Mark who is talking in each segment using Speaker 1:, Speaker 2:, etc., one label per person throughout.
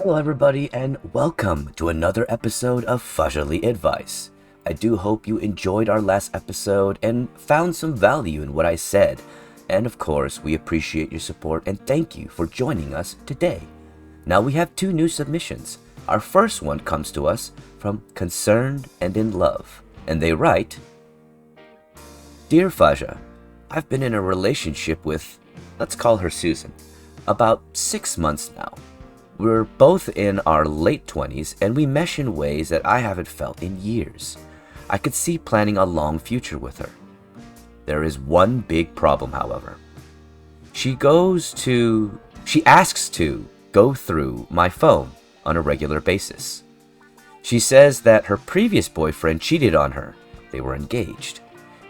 Speaker 1: Hello, everybody, and welcome to another episode of Fahzaly Advice. I do hope you enjoyed our last episode and found some value in what I said. And of course, we appreciate your support and thank you for joining us today. Now we have two new submissions. Our first one comes to us from Concerned and in Love, and they write, Dear Fahza, I've been in a relationship with, let's call her Susan, about 6 months now. We're both in our late 20s and we mesh in ways that I haven't felt in years. I could see planning a long future with her. There is one big problem, however. She asks to go through my phone on a regular basis. She says that her previous boyfriend cheated on her. They were engaged.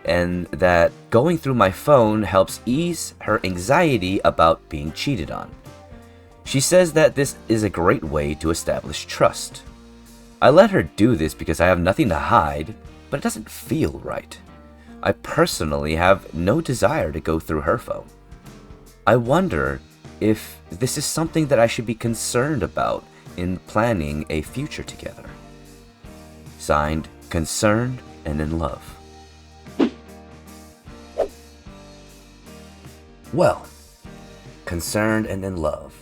Speaker 1: And that going through my phone helps ease her anxiety about being cheated on. She says that this is a great way to establish trust. I let her do this because I have nothing to hide, but it doesn't feel right. I personally have no desire to go through her phone. I wonder if this is something that I should be concerned about in planning a future together. Signed, Concerned and in Love. Well, Concerned and in Love.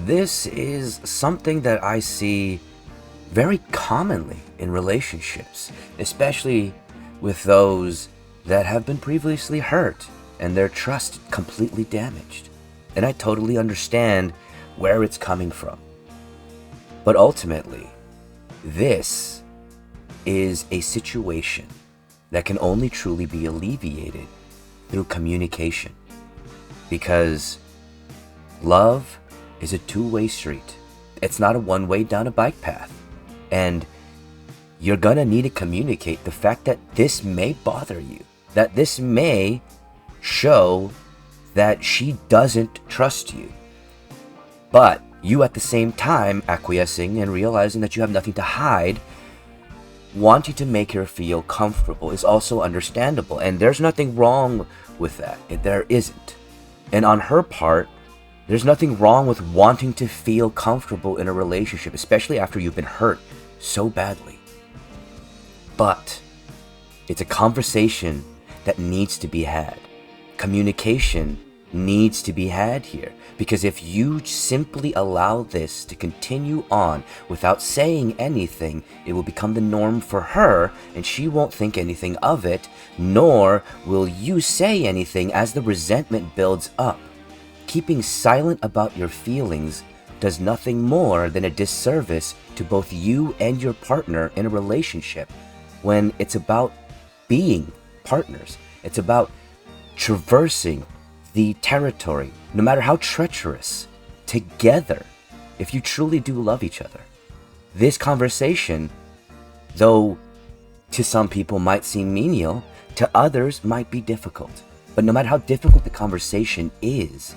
Speaker 1: This is something that I see very commonly in relationships, especially with those that have been previously hurt and their trust completely damaged. And I totally understand where it's coming from. But ultimately, this is a situation that can only truly be alleviated through communication. Because love is a two-way street. It's not a one-way down a bike path. And you're gonna need to communicate the fact that this may bother you, that this may show that she doesn't trust you. But you at the same time acquiescing and realizing that you have nothing to hide, wanting to make her feel comfortable is also understandable. And there's nothing wrong with that. There isn't. And on her part, there's nothing wrong with wanting to feel comfortable in a relationship, especially after you've been hurt so badly. But it's a conversation that needs to be had. Communication needs to be had here. Because if you simply allow this to continue on without saying anything, it will become the norm for her, and she won't think anything of it, nor will you say anything as the resentment builds up. Keeping silent about your feelings does nothing more than a disservice to both you and your partner in a relationship when it's about being partners. It's about traversing the territory, no matter how treacherous, together, if you truly do love each other. This conversation, though to some people might seem menial, to others might be difficult. But no matter how difficult the conversation is,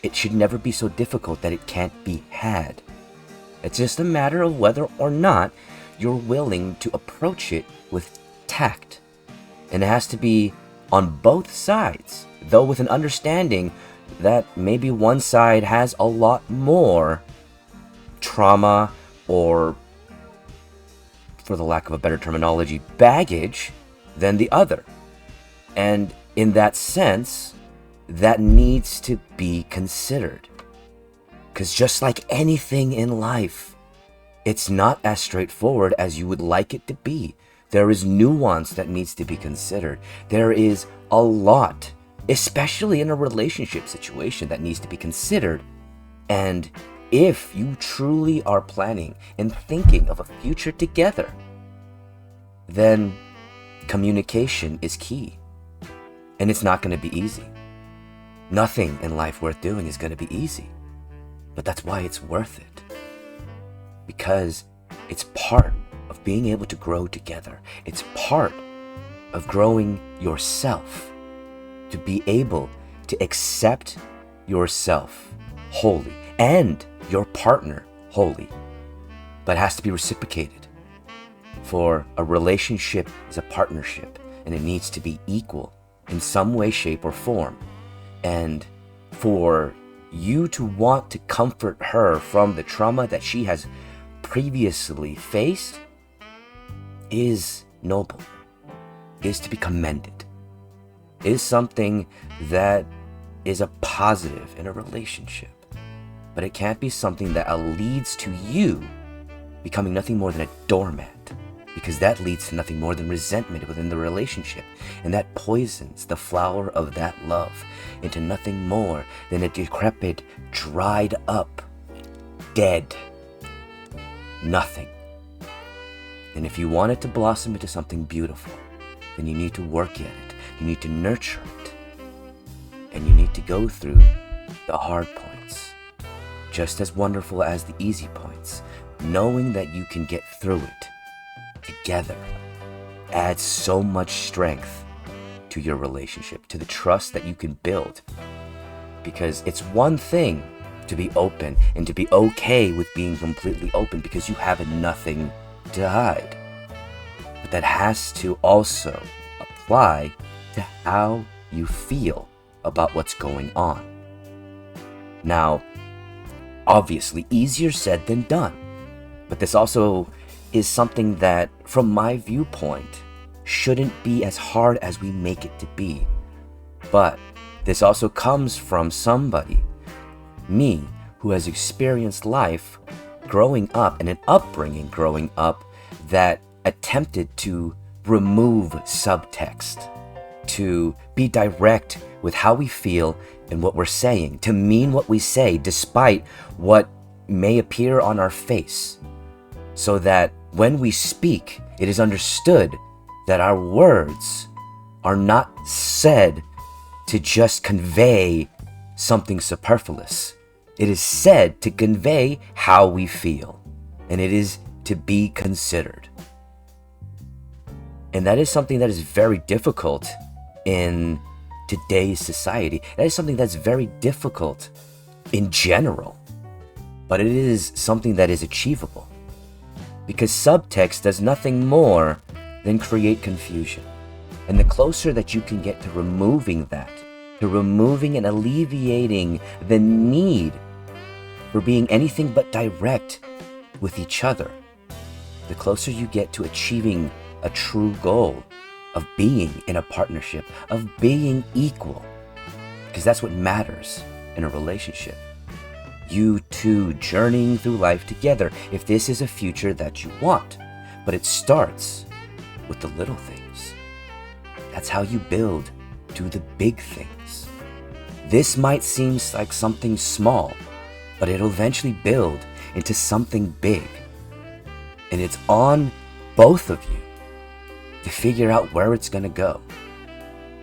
Speaker 1: it should never be so difficult that it can't be had. It's just a matter of whether or not you're willing to approach it with tact. And it has to be on both sides, though with an understanding that maybe one side has a lot more trauma or, for the lack of a better terminology, baggage than the other. And in that sense, that needs to be considered. Because just like anything in life, it's not as straightforward as you would like it to be. There is nuance that needs to be considered. There is a lot, especially in a relationship situation, that needs to be considered. And if you truly are planning and thinking of a future together, then communication is key. And it's not going to be easy. Nothing in life worth doing is going to be easy. But that's why it's worth it. Because it's part of being able to grow together. It's part of growing yourself. To be able to accept yourself wholly and your partner wholly. But it has to be reciprocated. For a relationship is a partnership, and it needs to be equal in some way, shape, or form. And for you to want to comfort her from the trauma that she has previously faced is noble, is to be commended, is something that is a positive in a relationship. But it can't be something that leads to you becoming nothing more than a doormat, because that leads to nothing more than resentment within the relationship, and that poisons the flower of that love into nothing more than a decrepit, dried up, dead nothing. And if you want it to blossom into something beautiful, then you need to work at it, you need to nurture it, and you need to go through the hard points just as wonderful as the easy points. Knowing that you can get through it together adds so much strength to your relationship, to the trust that you can build. Because it's one thing to be open and to be okay with being completely open because you have nothing to hide. But that has to also apply to how you feel about what's going on. Now, obviously, easier said than done. But this also is something that, from my viewpoint, shouldn't be as hard as we make it to be. But this also comes from somebody, me, who has experienced life growing up and an upbringing growing up that attempted to remove subtext, to be direct with how we feel and what we're saying, to mean what we say despite what may appear on our face, so that when we speak, it is understood that our words are not said to just convey something superfluous. It is said to convey how we feel, and it is to be considered. And that is something that is very difficult in today's society. That is something that's very difficult in general, but it is something that is achievable, because subtext does nothing more than create confusion. And the closer that you can get to removing that, to removing and alleviating the need for being anything but direct with each other, the closer you get to achieving a true goal of being in a partnership, of being equal, because that's what matters in a relationship. You two journeying through life together, if this is a future that you want. But it starts with the little things. That's how you build to the big things. This might seem like something small, but it'll eventually build into something big. And it's on both of you to figure out where it's going to go,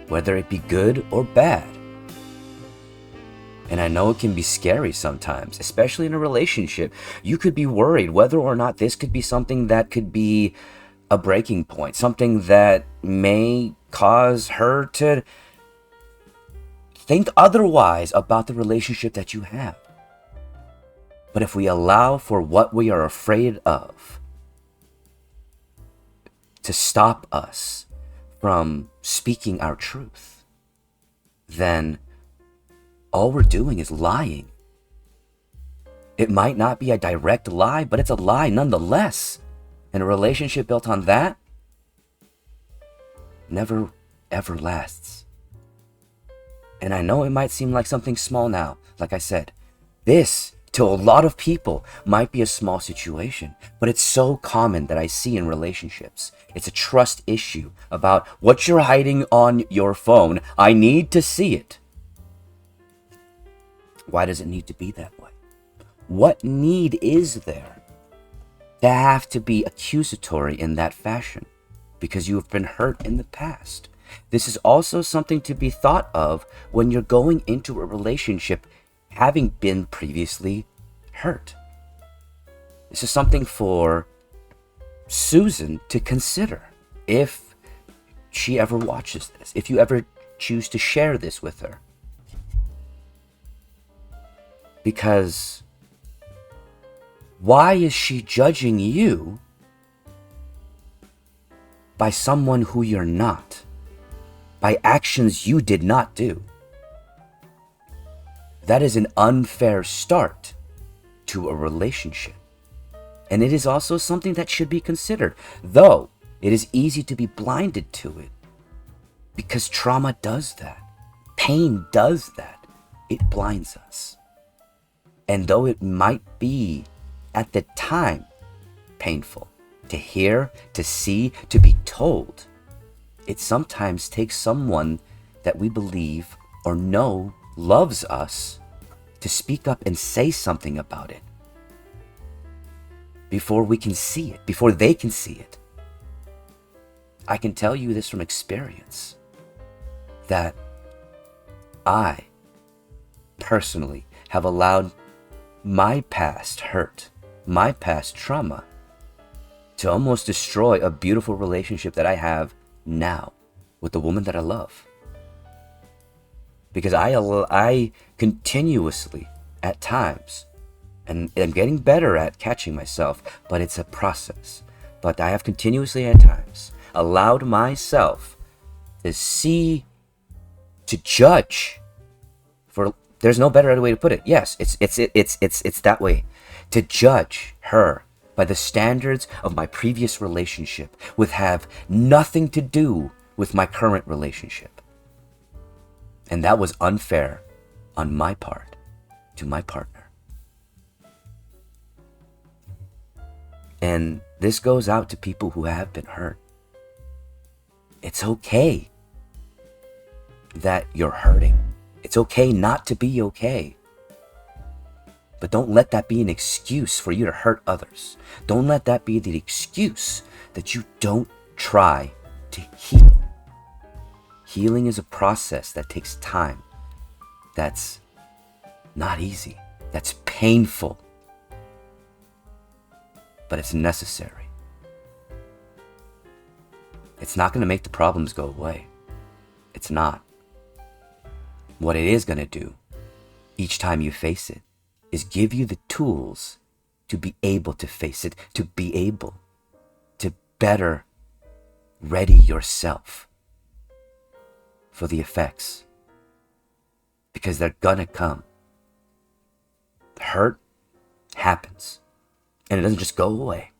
Speaker 1: whether it be good or bad. And I know it can be scary sometimes, especially in a relationship. You could be worried whether or not this could be something that could be a breaking point, something that may cause her to think otherwise about the relationship that you have. But if we allow for what we are afraid of to stop us from speaking our truth, then all we're doing is lying. It might not be a direct lie, but it's a lie nonetheless. And a relationship built on that never ever lasts. And I know it might seem like something small now. Like I said, this to a lot of people might be a small situation, but it's so common that I see in relationships. It's a trust issue about what you're hiding on your phone. I need to see it. Why does it need to be that way? What need is there to have to be accusatory in that fashion because you have been hurt in the past? This is also something to be thought of when you're going into a relationship having been previously hurt. This is something for Susan to consider if she ever watches this, if you ever choose to share this with her. Because why is she judging you by someone who you're not, by actions you did not do? that is an unfair start to a relationship. And it is also something that should be considered, though it is easy to be blinded to it because trauma does that. Pain does that. It blinds us. And though it might be at the time painful to hear, to see, to be told, it sometimes takes someone that we believe or know loves us to speak up and say something about it before we can see it, before they can see it. I can tell you this from experience, that I personally have allowed my past hurt, my past trauma, to almost destroy a beautiful relationship that I have now with the woman that I love. Because I continuously, at times, and I'm getting better at catching myself, but it's a process. But I have continuously at times allowed myself to see, to judge, for there's no better way to put it. Yes, it's that way. To judge her by the standards of my previous relationship, which have nothing to do with my current relationship. And that was unfair on my part to my partner. And this goes out to people who have been hurt. It's okay that you're hurting. It's okay not to be okay. But don't let that be an excuse for you to hurt others. Don't let that be the excuse that you don't try to heal. Healing is a process that takes time. That's not easy. That's painful. But it's necessary. It's not going to make the problems go away. It's not. What it is going to do, each time you face it, is give you the tools to be able to face it, to be able to better ready yourself for the effects. Because they're gonna come. Hurt happens. And it doesn't just go away.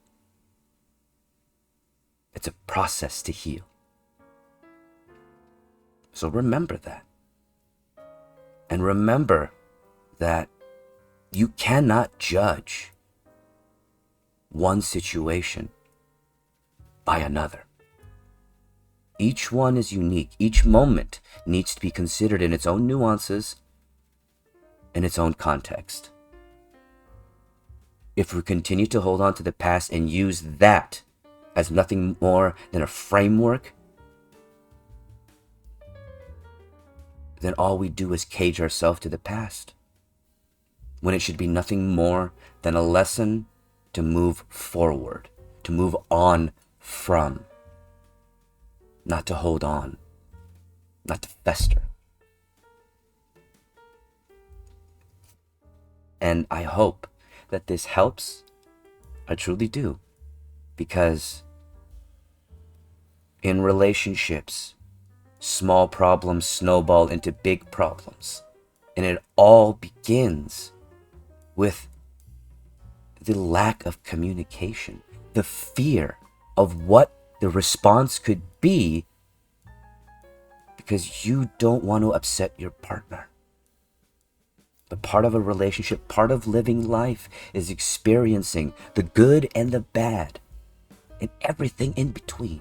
Speaker 1: It's a process to heal. So remember that. And remember that you cannot judge one situation by another. Each one is unique. Each moment needs to be considered in its own nuances, in its own context. If we continue to hold on to the past and use that as nothing more than a framework, then all we do is cage ourselves to the past, when it should be nothing more than a lesson to move forward, to move on from, not to hold on, not to fester. And I hope that this helps. I truly do. Because in relationships, small problems snowball into big problems. And it all begins with the lack of communication, the fear of what the response could be, because you don't want to upset your partner. But part of a relationship, part of living life, is experiencing the good and the bad and everything in between.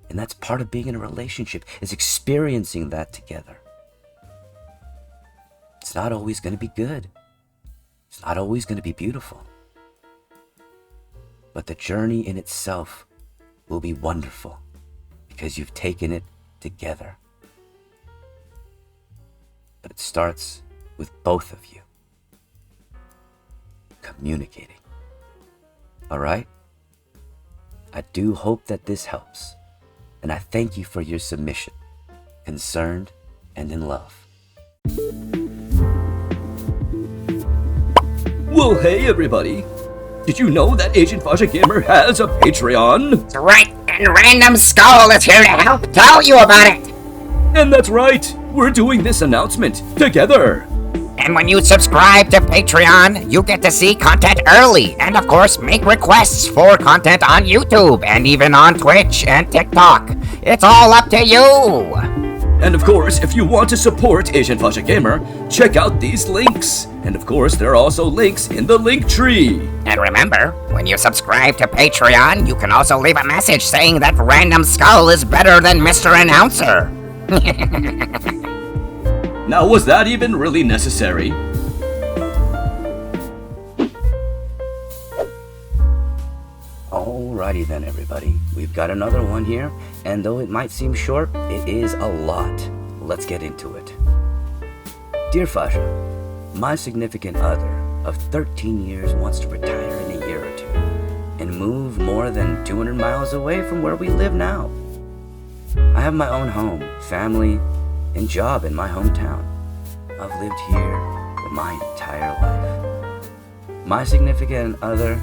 Speaker 1: And that's part of being in a relationship, is experiencing that together. It's not always going to be good. It's not always going to be beautiful. But the journey in itself will be wonderful because you've taken it together. But it starts with both of you communicating. All right? I do hope that this helps. And I thank you for your submission, concerned and in love.
Speaker 2: Well, hey everybody! Did you know that Agent Fahzaly Gamer has a Patreon?
Speaker 3: That's right, and Random Skull is here to help tell you about it.
Speaker 2: And that's right, we're doing this announcement together.
Speaker 3: And when you subscribe to Patreon, you get to see content early and, of course, make requests for content on YouTube and even on Twitch and TikTok. It's all up to you.
Speaker 2: And of course, if you want to support Agent Fahzaly Gamer, check out these links. And of course, there are also links in the link tree.
Speaker 3: And remember, when you subscribe to Patreon, you can also leave a message saying that Random Skull is better than Mr. Announcer.
Speaker 2: Now, was that even really necessary?
Speaker 1: Alrighty then, everybody. We've got another one here, and though it might seem short, it is a lot. Let's get into it. Dear Fahzaly, my significant other of 13 years wants to retire in a year or two and move more than 200 miles away from where we live now. I have my own home, family, and job in my hometown. I've lived here for my entire life. My significant other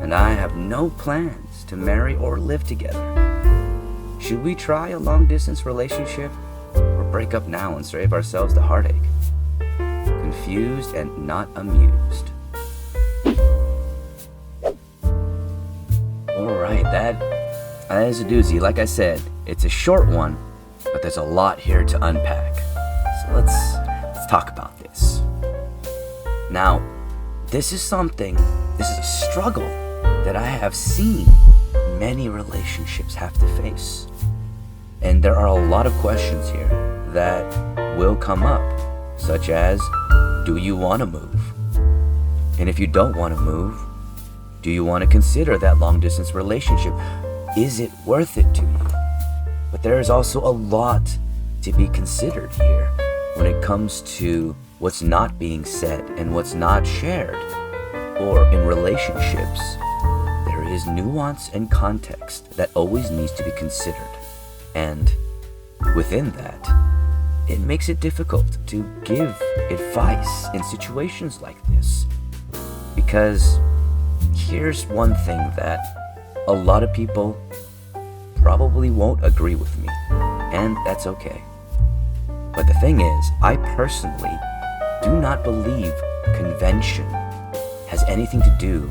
Speaker 1: and I have no plans to marry or live together. Should we try a long-distance relationship or break up now and save ourselves the heartache? Confused and not amused. Alright, that is a doozy. Like I said, it's a short one, but there's a lot here to unpack. So let's talk about this. Now, this is a struggle that I have seen many relationships have to face. And there are a lot of questions here that will come up, such as, do you want to move? And if you don't want to move, do you want to consider that long-distance relationship? Is it worth it to you? But there is also a lot to be considered here when it comes to what's not being said and what's not shared. Or in relationships, there is nuance and context that always needs to be considered. And within that, it makes it difficult to give advice in situations like this. Because here's one thing that a lot of people probably won't agree with me, and that's okay. But the thing is, I personally do not believe convention has anything to do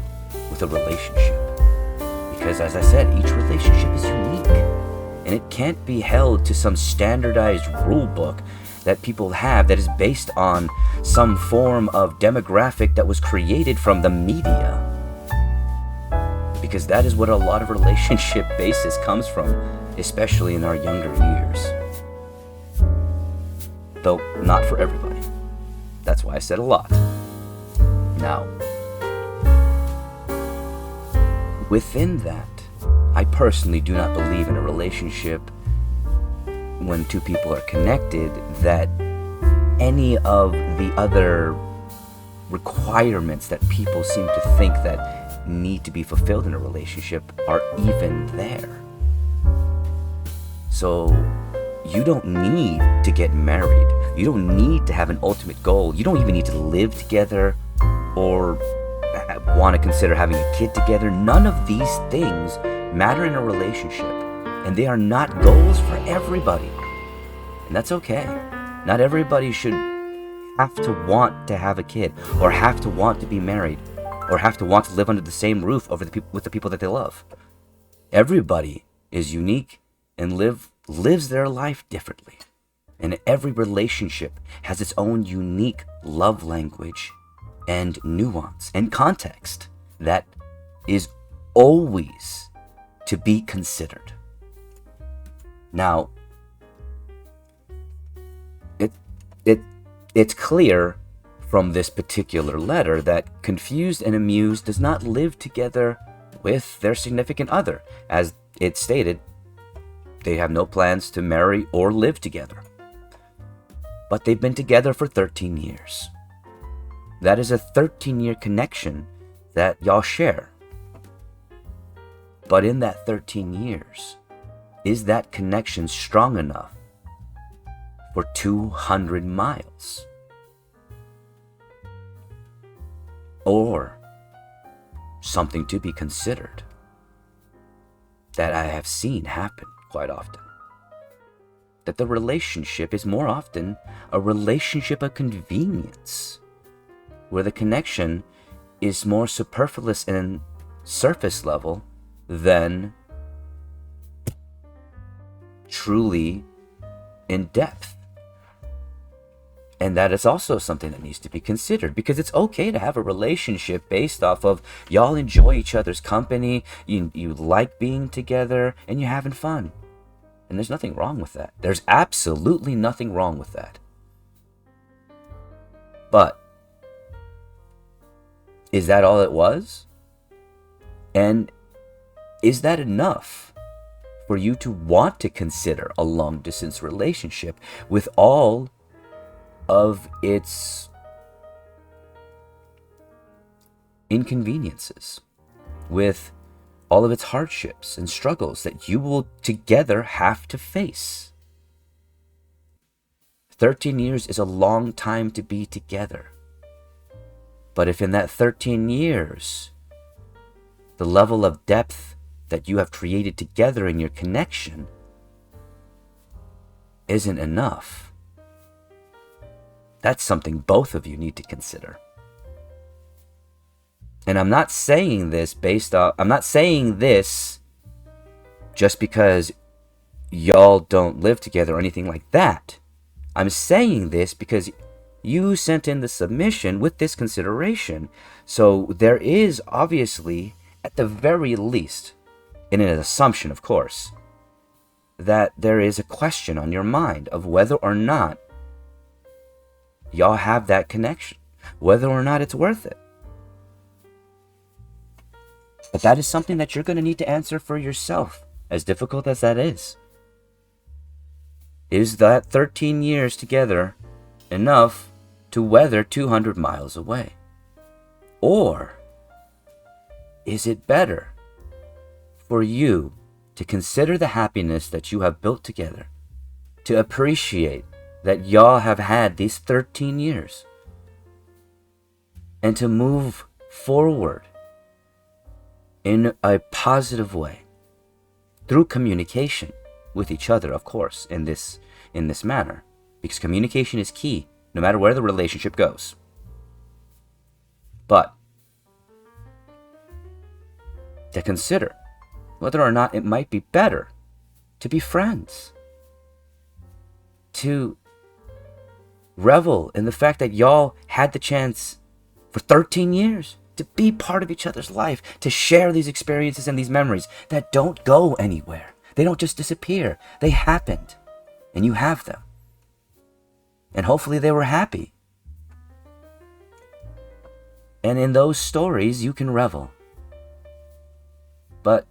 Speaker 1: with a relationship. Because as I said, each relationship is unique, and it can't be held to some standardized rule book that people have that is based on some form of demographic that was created from the media. Because that is what a lot of relationship basis comes from, especially in our younger years. Though not for everybody. That's why I said a lot. Now, within that, I personally do not believe in a relationship when two people are connected that any of the other requirements that people seem to think that need to be fulfilled in a relationship are even there. So you don't need to get married. You don't need to have an ultimate goal. You don't even need to live together or want to consider having a kid together. None of these things matter in a relationship, and they are not goals for everybody. And that's okay. Not everybody should have to want to have a kid, or have to want to be married, or have to want to live under the same roof with the people that they love. Everybody is unique and lives their life differently. And every relationship has its own unique love language and nuance and context that is always to be considered. Now, it's clear from this particular letter that Confused and Amused does not live together with their significant other. As it stated, they have no plans to marry or live together. But they've been together for 13 years. That is a 13-year connection that y'all share. But in that 13 years, is that connection strong enough for 200 miles? Or something to be considered that I have seen happen quite often. That the relationship is more often a relationship of convenience where the connection is more superfluous and surface level than truly in depth. And that is also something that needs to be considered, because it's okay to have a relationship based off of y'all enjoy each other's company, you like being together, and you're having fun. And there's nothing wrong with that. There's absolutely nothing wrong with that. But is that all it was? And is that enough for you to want to consider a long-distance relationship with all of its inconveniences, with all of its hardships and struggles that you will together have to face? 13 years is a long time to be together. But if in that 13 years, the level of depth that you have created together in your connection isn't enough, that's something both of you need to consider. And I'm not saying this just because y'all don't live together or anything like that. I'm saying this because you sent in the submission with this consideration. So there is obviously, at the very least, in an assumption, of course, that there is a question on your mind of whether or not y'all have that connection, whether or not it's worth it. But that is something that you're going to need to answer for yourself, as difficult as that is. Is that 13 years together enough to weather 200 miles away? Or is it better for you to consider the happiness that you have built together, to appreciate that y'all have had these 13 years, and to move forward in a positive way through communication with each other, of course, in this manner, because communication is key no matter where the relationship goes. But to consider whether or not it might be better to be friends, to revel in the fact that y'all had the chance for 13 years to be part of each other's life, to share these experiences and these memories that don't go anywhere. They don't just disappear. They happened, and you have them. And hopefully they were happy. And in those stories, you can revel. But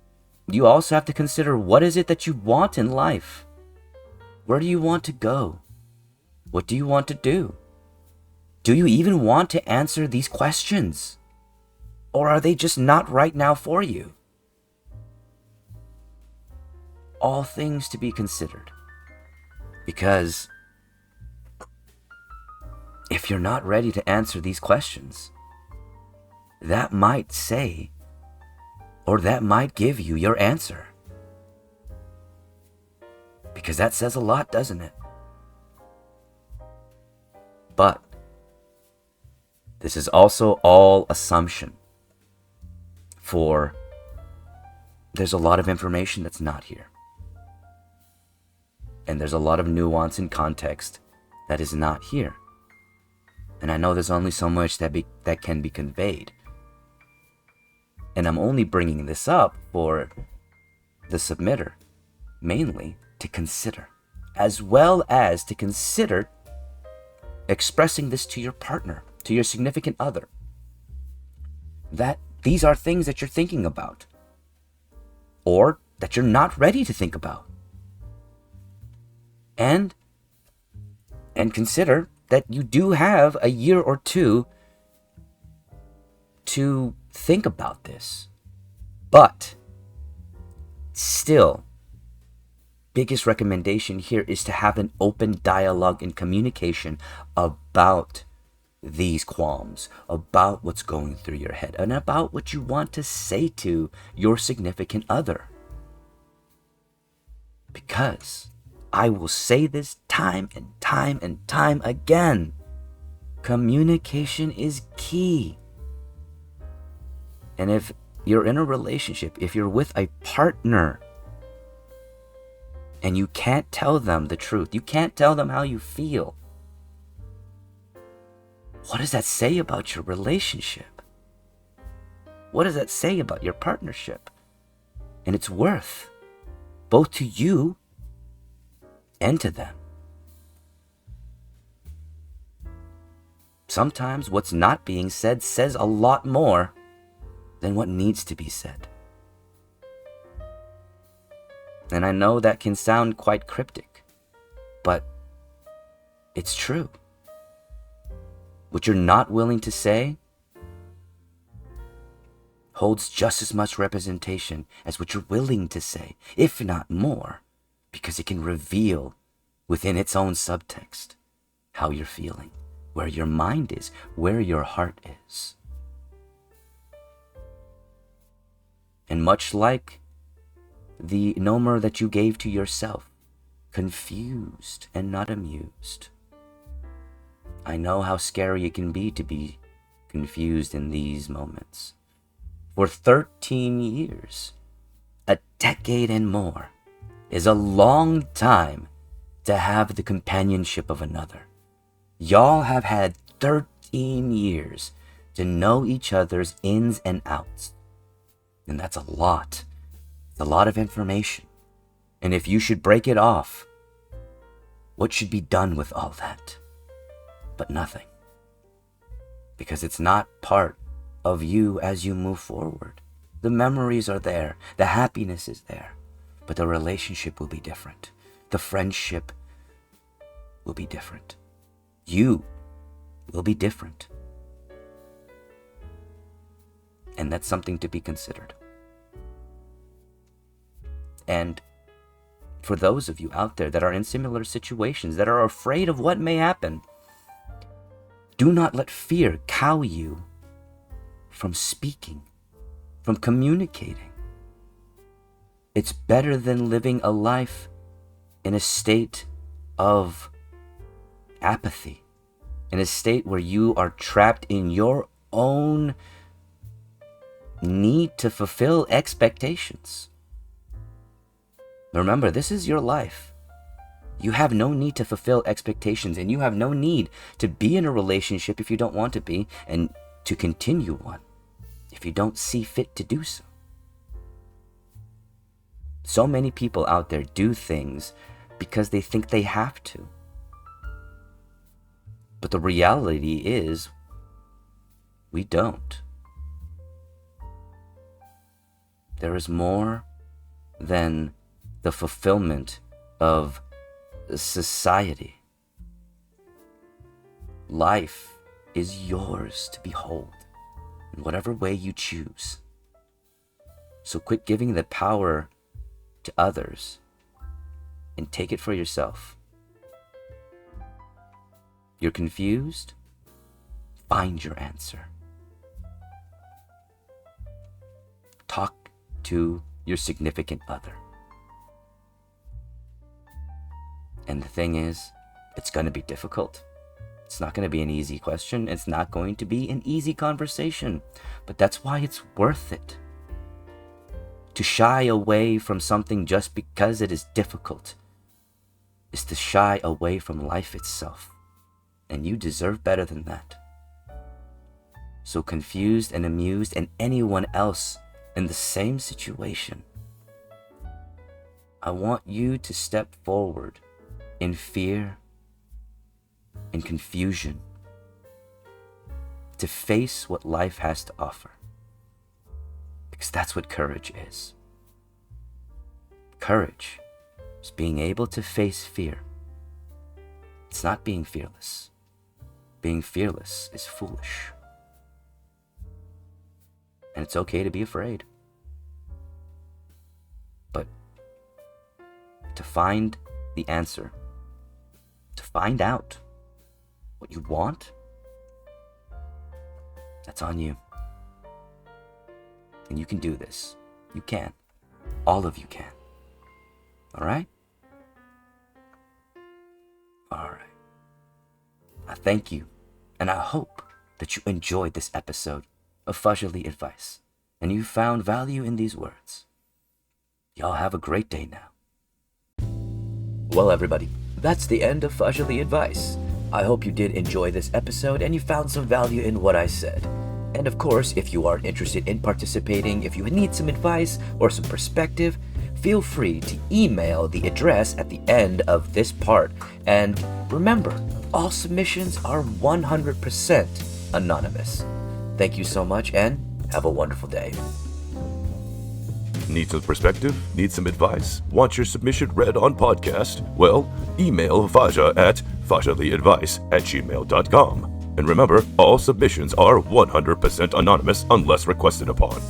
Speaker 1: you also have to consider, what is it that you want in life? Where do you want to go? What do you want to do? Do you even want to answer these questions? Or are they just not right now for you? All things to be considered. Because if you're not ready to answer these questions, that might say, or that might give you your answer. Because that says a lot, doesn't it? But this is also all assumption. For there's a lot of information that's not here. And there's a lot of nuance and context that is not here. And I know there's only so much that can be conveyed. And I'm only bringing this up for the submitter, mainly to consider, as well as to consider expressing this to your partner, to your significant other, that these are things that you're thinking about, or that you're not ready to think about. And consider that you do have a year or two to think about this. But still, biggest recommendation here is to have an open dialogue and communication about these qualms, about what's going through your head, and about what you want to say to your significant other. Because I will say this time and time and time again, Communication is key. And if you're in a relationship, if you're with a partner, and you can't tell them the truth, you can't tell them how you feel, what does that say about your relationship? What does that say about your partnership and its worth, both to you and to them? Sometimes what's not being said says a lot more than what needs to be said. And I know that can sound quite cryptic, but it's true. What you're not willing to say holds just as much representation as what you're willing to say, if not more, because it can reveal within its own subtext how you're feeling, where your mind is, where your heart is. And much like the nomer that you gave to yourself, confused and not amused. I know how scary it can be to be confused in these moments. For 13 years, a decade and more, is a long time to have the companionship of another. Y'all have had 13 years to know each other's ins and outs. And that's a lot. It's a lot of information. And if you should break it off, what should be done with all that? But nothing. Because it's not part of you as you move forward. The memories are there. The happiness is there. But the relationship will be different. The friendship will be different. You will be different. And that's something to be considered. And for those of you out there that are in similar situations, that are afraid of what may happen, do not let fear cow you from speaking, from communicating. It's better than living a life in a state of apathy, in a state where you are trapped in your own need to fulfill expectations. Remember, this is your life. You have no need to fulfill expectations, and you have no need to be in a relationship if you don't want to be, and to continue one if you don't see fit to do so. So many people out there do things because they think they have to. But the reality is, we don't. There is more than the fulfillment of society. Life is yours to behold in whatever way you choose. So quit giving the power to others and take it for yourself. You're confused? Find your answer. Talk to your significant other. And the thing is, it's going to be difficult. It's not going to be an easy question. It's not going to be an easy conversation. But that's why it's worth it. To shy away from something just because it is difficult is to shy away from life itself. And you deserve better than that. So confused and amused, and anyone else in the same situation, I want you to step forward in fear and confusion to face what life has to offer. Because that's what courage is. Courage is being able to face fear. It's not being fearless. Being fearless is foolish. And it's okay to be afraid. But to find the answer, to find out what you want, that's on you. And you can do this. You can. All of you can. All right? All right. I thank you And I hope that you enjoyed this episode of Fahzaly Advice and you found value in these words. Y'all have a great day now. Well, everybody, that's the end of Fahzaly Advice. I hope you did enjoy this episode and you found some value in what I said. And of course, if you are interested in participating, if you need some advice or some perspective, feel free to email the address at the end of this part. And remember, all submissions are 100% anonymous. Thank you so much and have a wonderful day.
Speaker 4: Need some perspective? Need some advice? Want your submission read on podcast? Well, email Fahza at fahzalyadvice@gmail.com. And remember, all submissions are 100% anonymous unless requested upon.